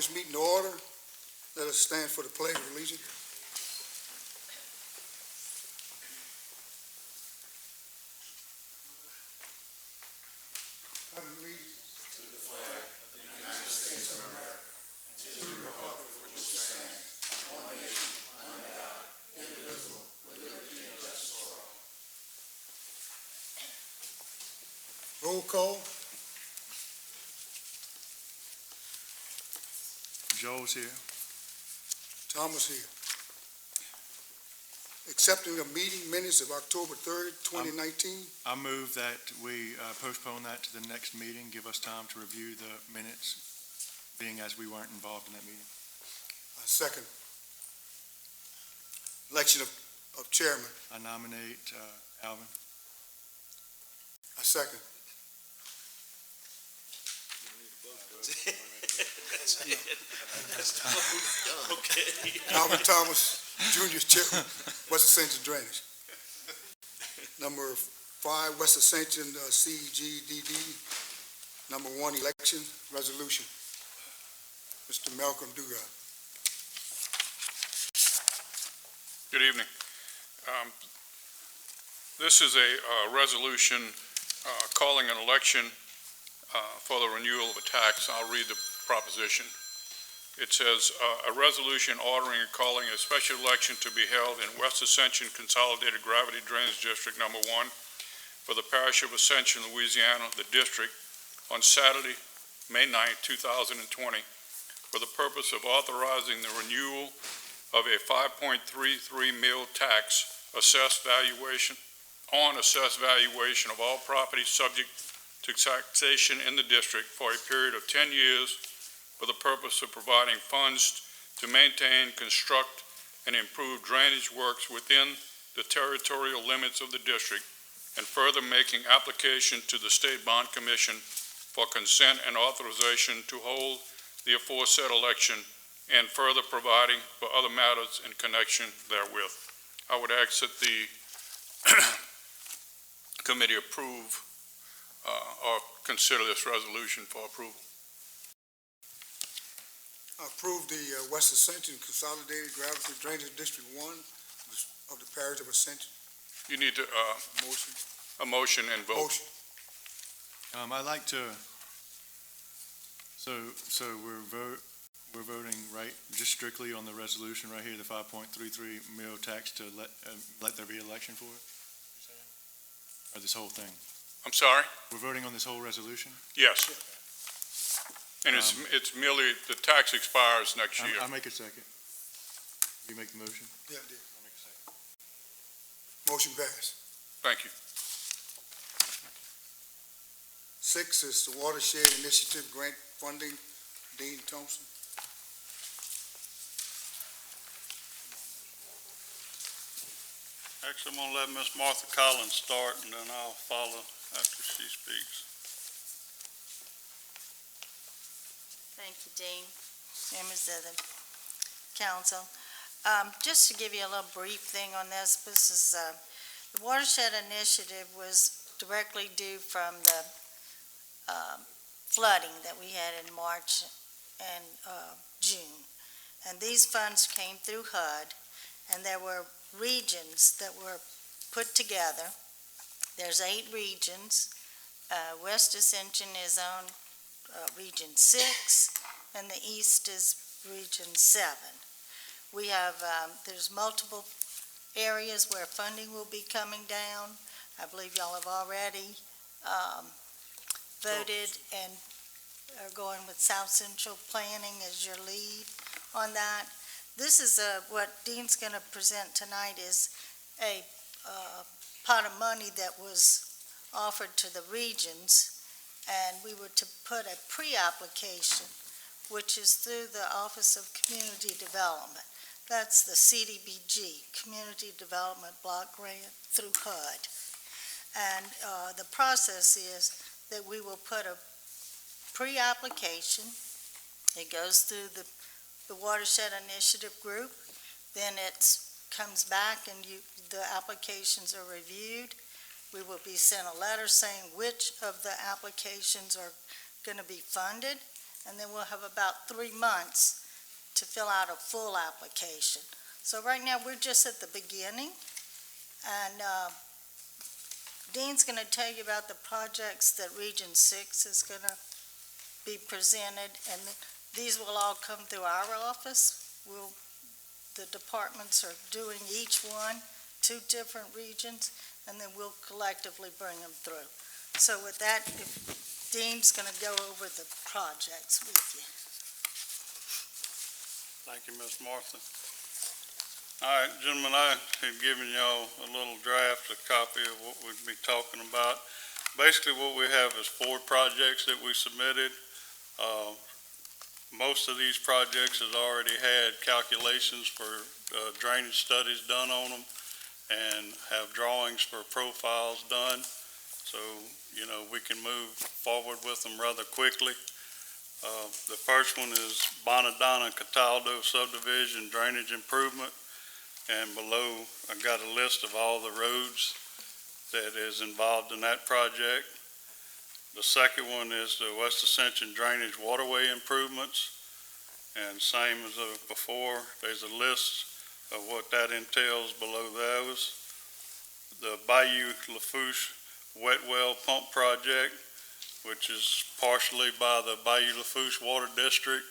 this meeting to order. Let us stand for the pledge of allegiance. Roll call. Joel's here. Thomas here. Accepting the meeting minutes of October 3rd, 2019. I move that we postpone that to the next meeting, give us time to review the minutes, being as we weren't involved in that meeting. Second. Election of chairman. I nominate Alvin. Second. Okay. Alvin Thomas, Junior Chairman, West Ascension Drainage. Number 5, West Ascension CGDD. Number 1, election resolution. Mr. Malcolm Dugas. Good evening. This is a resolution calling an election for the renewal of a tax. I'll read the proposition. It says, a resolution ordering and calling a special election to be held in West Ascension Consolidated Gravity Drainage District Number 1 for the Parish of Ascension, Louisiana, the district, on Saturday, May 9, 2020, for the purpose of authorizing the renewal of a 5.33 mil tax assessed valuation of all property subject to taxation in the district for a period of 10 years for the purpose of providing funds to maintain, construct, and improve drainage works within the territorial limits of the district, and further making application to the State Bond Commission for consent and authorization to hold the aforesaid election, and further providing for other matters in connection therewith. I would ask that the committee approve or consider this resolution for approval. I approve the West Ascension Consolidated Gravity Drainage District 1 of the Parish of Ascension. You need to, Motion. a motion and vote. Motion. I'd like to, so we're voting right, just strictly on the resolution right here, the 5.33 mil tax to let there be election for it? Or this whole thing? I'm sorry? We're voting on this whole resolution? Yes. And it's merely, the tax expires next year. I'll make a second. You make the motion? Yeah, I did. I'll make a second. Motion passed. Thank you. 6 is the Watershed Initiative grant funding. Dean Thompson. Actually, I'm going to let Miss Martha Collins start, and then I'll follow after she speaks. Thank you, Dean, members of the council. Just to give you a little brief thing on this, is the Watershed Initiative was directly due from the flooding that we had in March and June. And these funds came through HUD, and there were regions that were put together. There's 8 regions. West Ascension is on Region 6, and the East is Region 7. We have, there's multiple areas where funding will be coming down. I believe y'all have already voted and are going with South Central Planning as your lead on that. This is what Dean's going to present tonight is a pot of money that was offered to the regions, and we were to put a pre-application, which is through the Office of Community Development. That's the CDBG, Community Development Block Grant through HUD. And the process is that we will put a pre-application. It goes through the Watershed Initiative group. Then it comes back and the applications are reviewed. We will be sent a letter saying which of the applications are going to be funded, and then we'll have about 3 months to fill out a full application. So right now, we're just at the beginning, and Dean's going to tell you about the projects that Region 6 is going to be presented, and these will all come through our office. The departments are doing each one, 2 different regions, and then we'll collectively bring them through. So with that, Dean's going to go over the projects with you. Thank you, Ms. Martha. All right, gentlemen, I had given y'all a little draft, a copy of what we'd be talking about. Basically, what we have is 4 projects that we submitted. Most of these projects has already had calculations for drainage studies done on them and have drawings for profiles done. So, you know, we can move forward with them rather quickly. The first one is Bonadonna Cataldo subdivision drainage improvement. And below, I got a list of all the roads that is involved in that project. The second one is the West Ascension drainage waterway improvements. And same as before, there's a list of what that entails below those. The Bayou Lafourche wet well pump project, which is partially by the Bayou Lafourche Water District,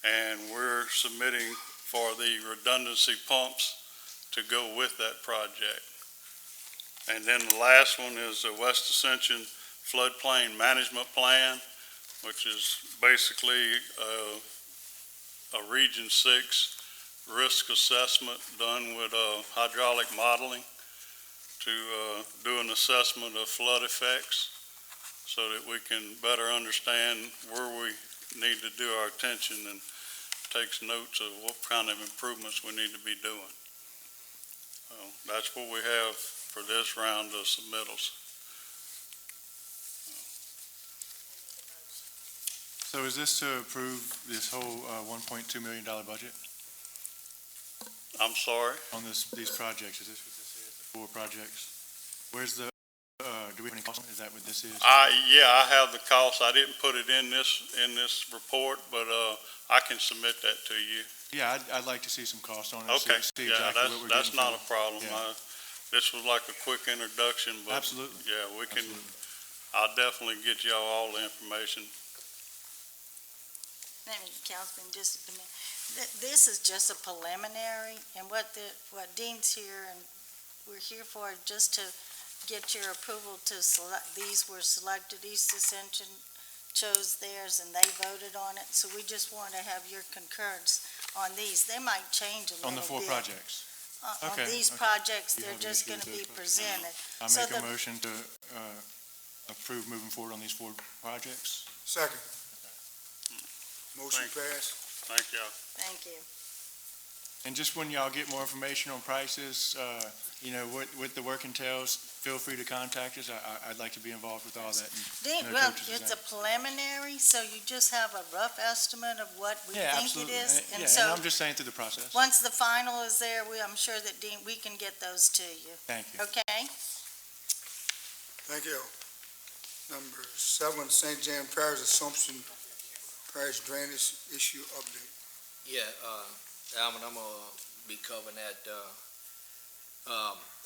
and we're submitting for the redundancy pumps to go with that project. And then the last one is the West Ascension floodplain management plan, which is basically a Region 6 risk assessment done with hydraulic modeling to do an assessment of flood effects so that we can better understand where we need to do our attention and takes notes of what kind of improvements we need to be doing. So that's what we have for this round of submittals. So is this to approve this whole $1.2 million budget I'm sorry? on these projects? Is this what this is, the 4 projects? Where's the, do we have any cost on it? Is that what this is? Yeah, I have the cost. I didn't put it in this report, but I can submit that to you. Yeah, I'd like to see some cost on it. Okay, See yeah, exactly what we're that's getting not for a problem. Yeah. This was like a quick introduction, but Absolutely. yeah, we can, Absolutely. I'll definitely get y'all all the information. Councilman, just a minute. This is just a preliminary, and what Dean's here, and we're here for just to get your approval to select, these were selected, East Ascension chose theirs, and they voted on it, so we just want to have your concurrence on these. They might change a little bit. On the 4 projects? On Okay, these okay. projects, You they're have an just issue going to with be those presented. I So make a the- motion to approve moving forward on these 4 projects. Second. Motion passed. Thank y'all. Thank you. And just when y'all get more information on prices, you know, what the work entails, feel free to contact us. I'd like to be involved with all that. Dean, No well, coaches it's a preliminary, so you just have a rough estimate of what we Yeah, think absolutely. it is. Yeah, And and so, I'm just saying through the process. once the final is there, I'm sure that Dean, we can get those to you. Thank you. Okay? Thank you. Number 7, St. James Parish Assumption Parish Drainage Issue Update. Yeah, Alvin, I'm gonna be covering that.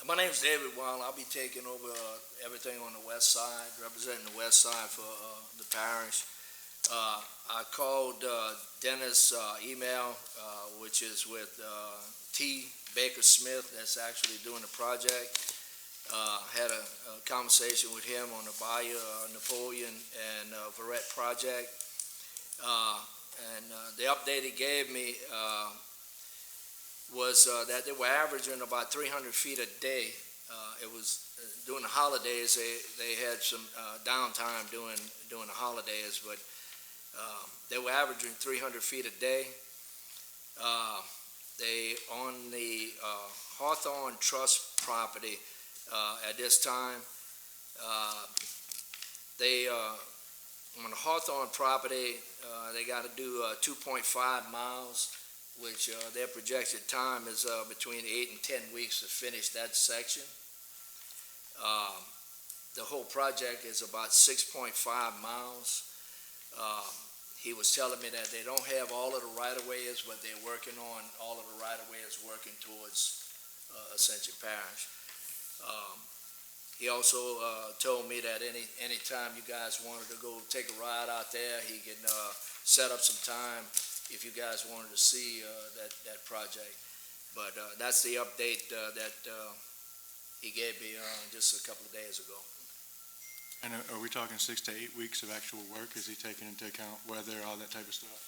My name's David Wall. I'll be taking over everything on the west side, representing the west side for the parish. I called Dennis' email, which is with T. Baker Smith, that's actually doing the project. Had a conversation with him on the Bayou Napoleon and Barret project. And the update he gave me was that they were averaging about 300 feet a day. It was during the holidays. They had some downtime during the holidays, but they were averaging 300 feet a day. They on the Hawthorne Trust property at this time. They on the Hawthorne property, they got to do 2.5 miles, which their projected time is between 8 and 10 weeks to finish that section. The whole project is about 6.5 miles. he was telling me that they don't have all of the right-of-ways, but they're working on all of the right-of-ways working towards Ascension Parish. He also told me that anytime you guys wanted to go take a ride out there, he can set up some time if you guys wanted to see that project. But that's the update that he gave me just a couple of days ago. And are we talking 6 to 8 weeks of actual work? Is he taking into account weather, all that type of stuff?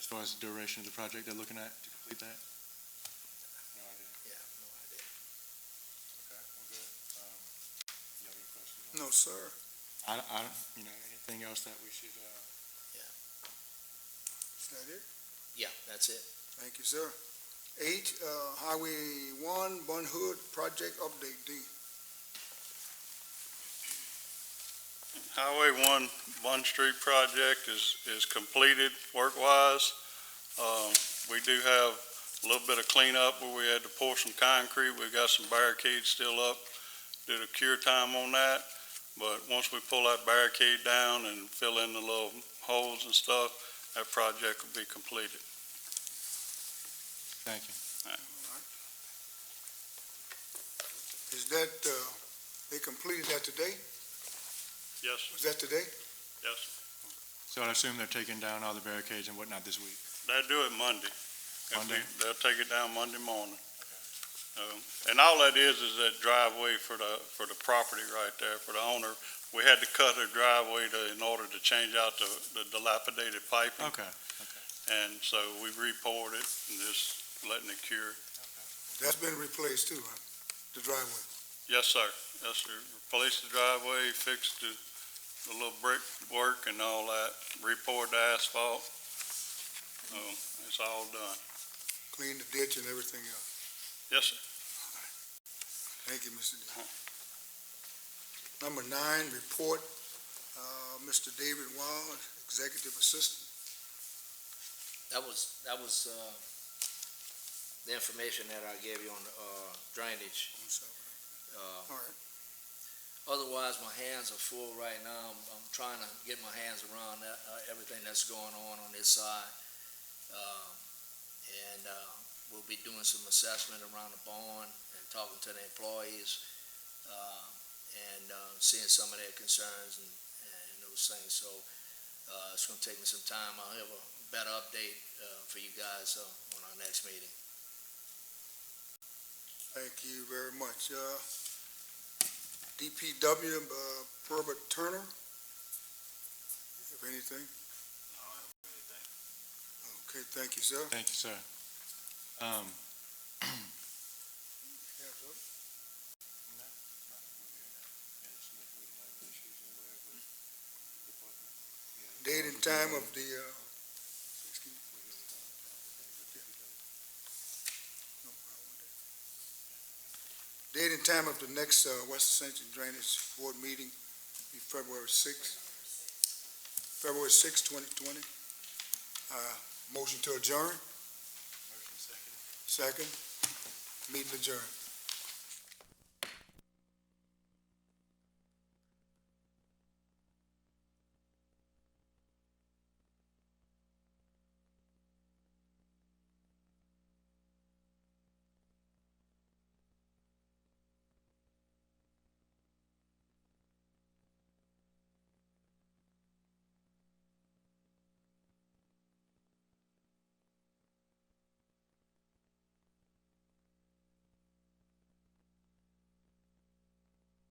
As far as the duration of the project they're looking at to complete that? No idea. Yeah, no idea. Okay, well, good. You have any questions? No, sir. Anything else that we should, Is that it? Yeah, that's it. Thank you, sir. 8, Highway 1, Bun Hood Project Update, D. Highway 1 Bun Street project is completed work-wise. We do have a little bit of cleanup where we had to pour some concrete. We've got some barricades still up. Did a cure time on that. But once we pull that barricade down and fill in the little holes and stuff, that project will be completed. thank you. Is that, they completed that today? Yes, Was that today? yes. So I assume they're taking down all the barricades and whatnot this week? They'll do it Monday. Monday? They'll take it down Monday morning. And all that is that driveway for the property right there, for the owner. We had to cut her driveway in order to change out the dilapidated piping. Okay. And so we re-poured it and just letting it cure. That's been replaced too, huh? The driveway. Yes, sir. Yes, sir. Replaced the driveway, fixed the little brick work and all that, re-poured the asphalt. So it's all done. Clean the ditch and everything else. Yes, sir. Thank you, Mr. D. Number 9, report, Mr. David Wild, Executive Assistant. That was the information that I gave you on drainage. All right. Otherwise, my hands are full right now. I'm trying to get my hands around everything that's going on this side. And we'll be doing some assessment around the barn and talking to the employees and seeing some of their concerns and those things. So it's going to take me some time. I'll have a better update for you guys on our next meeting. Thank you very much. DPW, Herbert Turner. Have anything? No, I don't have anything. Okay, thank you, sir. Thank you, sir. Date and time of the, date and time of the next West Ascension Drainage Board meeting be February 6th. February 6th, 2020. Motion to adjourn? Motion second. Second. Meeting adjourned.